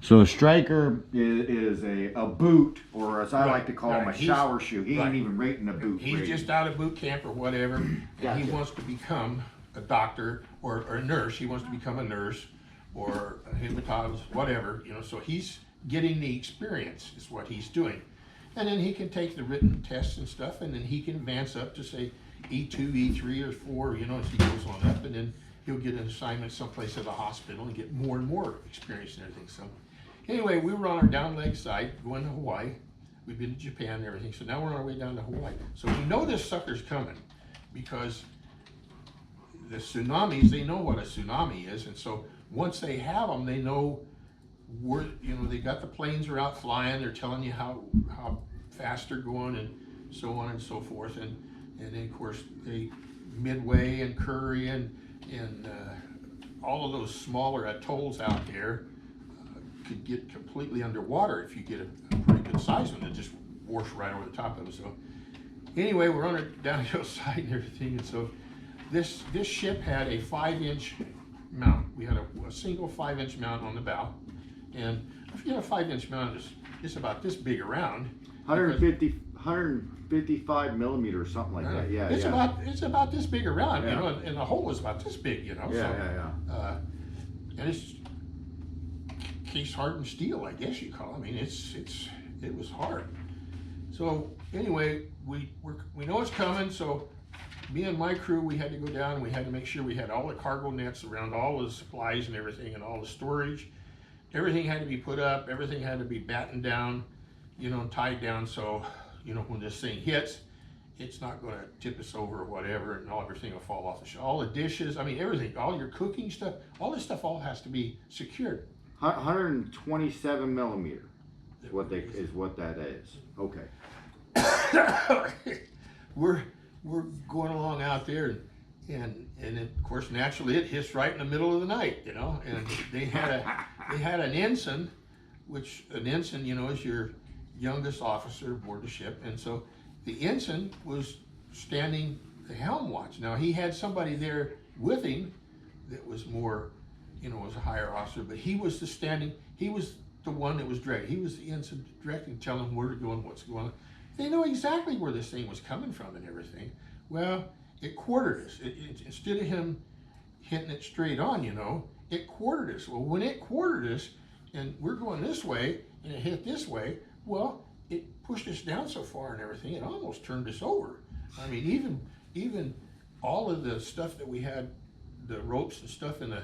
So a striker is a boot, or as I like to call him, a shower shoe. He ain't even rating a boot. He's just out of boot camp or whatever, and he wants to become a doctor or a nurse. He wants to become a nurse or a hematologist, whatever, you know. So he's getting the experience is what he's doing. And then he can take the written tests and stuff, and then he can advance up to say E2, E3, or 4, you know, as he goes on up, and then he'll get an assignment someplace at the hospital and get more and more experience and everything. So anyway, we were on our down leg side going to Hawaii. We've been to Japan and everything, so now we're on our way down to Hawaii. So we know this sucker's coming because the tsunamis, they know what a tsunami is, and so once they have them, they know where, you know, they got the planes are out flying, they're telling you how fast they're going and so on and so forth, and then of course they Midway and Curry and all of those smaller atolls out there could get completely underwater if you get a pretty good size one that just wash right over the top of it. So anyway, we're on our downhill side and everything, and so this ship had a 5-inch mount. We had a single 5-inch mount on the bow, and if you have a 5-inch mount, it's about this big around. 155 millimeter or something like that. Yeah, it's about this big around, you know, and the hole is about this big, you know. And it's case hardened steel, I guess you call it. I mean, it was hard. So anyway, we know it's coming. So me and my crew, we had to go down and we had to make sure we had all the cargo nets around all the supplies and everything and all the storage. Everything had to be put up. Everything had to be battened down, you know, tied down. So, you know, when this thing hits, it's not going to tip us over or whatever, and everything will fall off the shelf. All the dishes, I mean, everything, all your cooking stuff, all this stuff all has to be secured. 127 millimeter is what that is. Okay. We're going along out there, and of course naturally it hits right in the middle of the night, you know. And they had an ensign, which an ensign, you know, is your youngest officer aboard the ship, and so the ensign was standing the helm watch. Now he had somebody there with him that was more, you know, was a higher officer, but he was he was the one that was directing. He was the ensign directing, telling them where to go and what's going on. They know exactly where this thing was coming from and everything. Well, it quartered us. Instead of him hitting it straight on, you know, it quartered us. Well, when it quartered us and we're going this way and it hit this way, well, it pushed us down so far and everything, it almost turned us over. I mean, even all of the stuff that we had, the ropes and stuff in the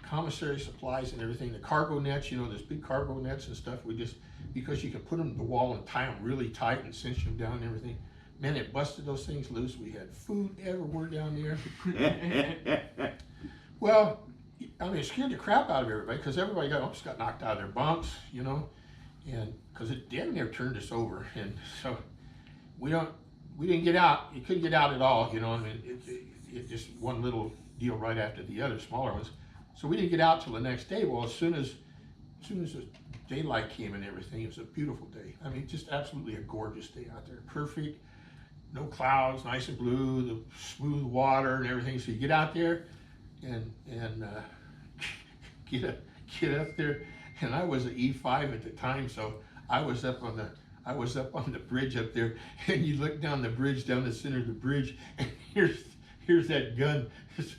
commissary supplies and everything, the cargo nets, you know, there's big cargo nets and stuff, we just, because you can put them to the wall and tie them really tight and cinch them down and everything, man, it busted those things loose. We had food everywhere down there. Well, I mean, it scared the crap out of everybody because everybody almost got knocked out of their bunks, you know, and because it damn near turned us over. And so we didn't get out. You couldn't get out at all, you know. I mean, it just one little deal right after the other, smaller ones. So we didn't get out till the next day. Well, as soon as the daylight came and everything, it was a beautiful day. I mean, just absolutely a gorgeous day out there. Perfect, no clouds, nice and blue, the smooth water and everything. So you get out there and get up there. And I was an E5 at the time, so I was up on the bridge up there, and you look down the bridge, down the center of the bridge, and here's that gun. It's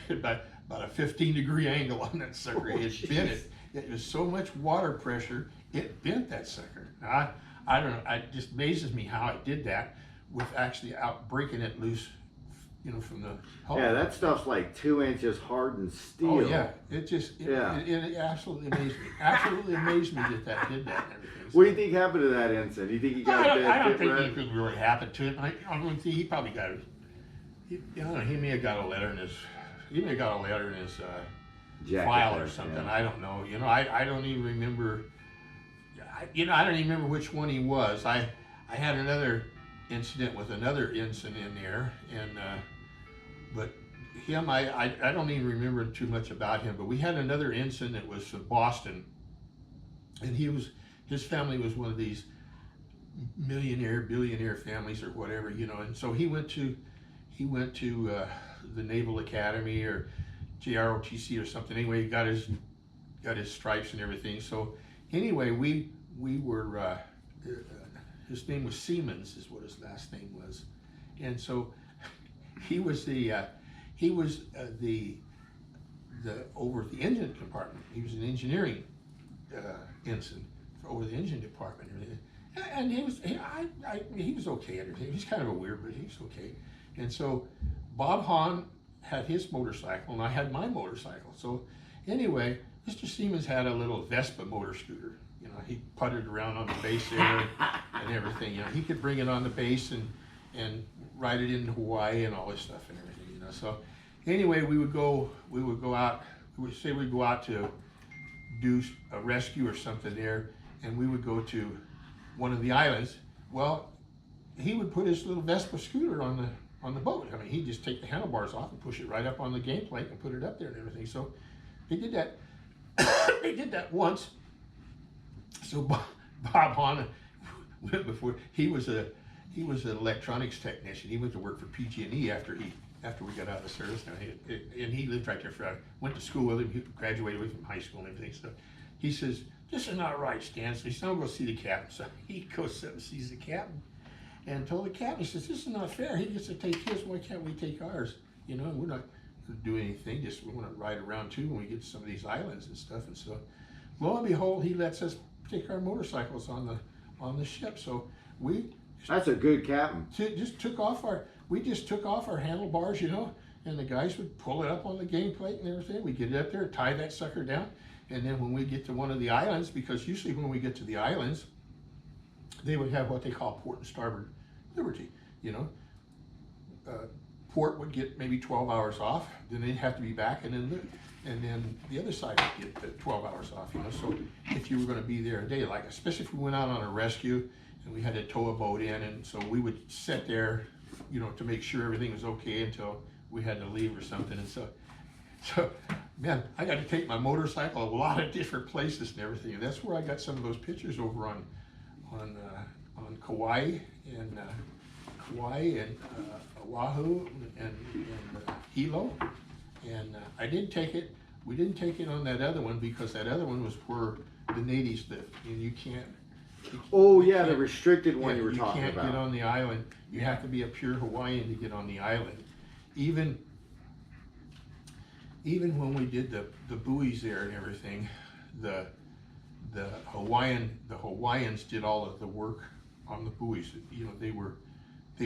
about a 15-degree angle on that sucker. It bent it. It was so much water pressure, it bent that sucker. Now, I don't know, it just amazes me how it did that with actually out breaking it loose, you know, from the hull. Yeah, that stuff's like 2 inches hardened steel. Oh yeah, it absolutely amazed me. Absolutely amazed me that did that and everything. What do you think happened to that ensign? Do you think he got I don't think anything really happened to it. I don't think he probably got it. He may have got a letter in his file or something. Yeah. I don't know. You know, I don't even remember. I don't even remember which one he was. I had another incident with another ensign in there, and but him, I don't even remember too much about him. But we had another ensign that was from Boston, and his family was one of these billionaire families or whatever, you know. And so he went to the Naval Academy or JROTC or something. Anyway, he got his got his stripes and everything. So anyway, we were, his name was Siemens, is what his last name was, and so he was the over the engine compartment. He was an engineering ensign over the engine department and everything. And he was okay at everything. He was kind of a weird, but he was okay. And so Bob Hahn had his motorcycle and I had my motorcycle. So anyway, Mr. Siemens had a little Vespa motor scooter. You know, he putted around on the base there and everything. You know, he could bring it on the base and ride it into Hawaii and all this stuff and everything. You know, so anyway, we would go out. We would say we'd go out to do a rescue or something there, and we would go to one of the islands. Well, he would put his little Vespa scooter on the boat. I mean, he'd just take the handlebars off and push it right up on the game plate and put it up there and everything. So they did that. They did that once. So Bob Hahn went before. He was an electronics technician. He went to work for PG&E after we got out of service. Now, and he lived right there. I went to school with him. He graduated with him from high school and everything. So he says, "This is not right, Stan." So he said, "I'll go see the captain." So he goes up and sees the captain and told the captain, he says, "This is not fair. He gets to take his. Why can't we take ours? You know, we're not going to do anything. Just we want to ride around too when we get to some of these islands and stuff." And so, lo and behold, he lets us take our motorcycles on the ship. So That's a good captain. just took off our handlebars, you know, and the guys would pull it up on the game plate and everything. We get it up there, tie that sucker down, and then when we get to one of the islands, because usually when we get to the islands, they would have what they call port and starboard liberty, you know. Port would get maybe 12 hours off, then they'd have to be back, and then the other side would get 12 hours off, you know. So if you were going to be there a day, like especially if we went out on a rescue and we had to tow a boat in, and so we would sit there, you know, to make sure everything was okay until we had to leave or something. And so man, I got to take my motorcycle a lot of different places and everything, and that's where I got some of those pictures over on Kauai and Oahu and Hilo. And we didn't take it on that other one because that other one was where the natives lived, and you can't. Oh yeah, the restricted one you were talking about. You can't get on the island. You have to be a pure Hawaiian to get on the island. Even when we did the buoys there and everything, the Hawaiians did all of the work on the buoys. You know, they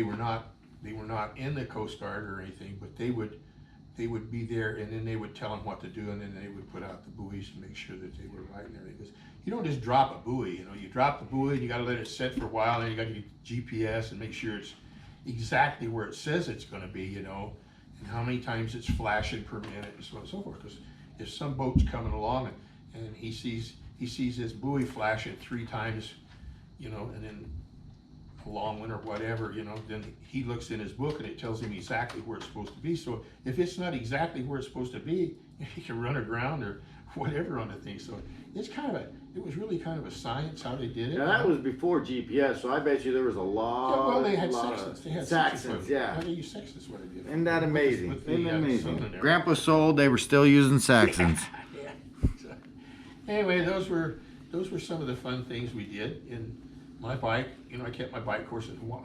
were not in the Coast Guard or anything, but they would be there, and then they would tell them what to do, and then they would put out the buoys and make sure that they were right and everything. Because you don't just drop a buoy, you know. You drop the buoy, and you got to let it set for a while, and you got to get GPS and make sure it's exactly where it says it's going to be, you know, and how many times it's flashing per minute and so on and so forth. Because if some boat's coming along and he sees this buoy flashing 3 times, you know, and then a long one or whatever, you know, then he looks in his book and it tells him exactly where it's supposed to be. So if it's not exactly where it's supposed to be, he can run aground or whatever on the thing. So it was really kind of a science how they did it. Now that was before GPS, so I bet you there was a lot. Yeah, well, they had sextants. They had sextants, yeah. They used sextants, what they did. Isn't that amazing? Isn't that amazing? Grandpa sold, they were still using sextants. Yeah. So, anyway, those were some of the fun things we did. And my bike, you know, I kept my bike course in Hawaii.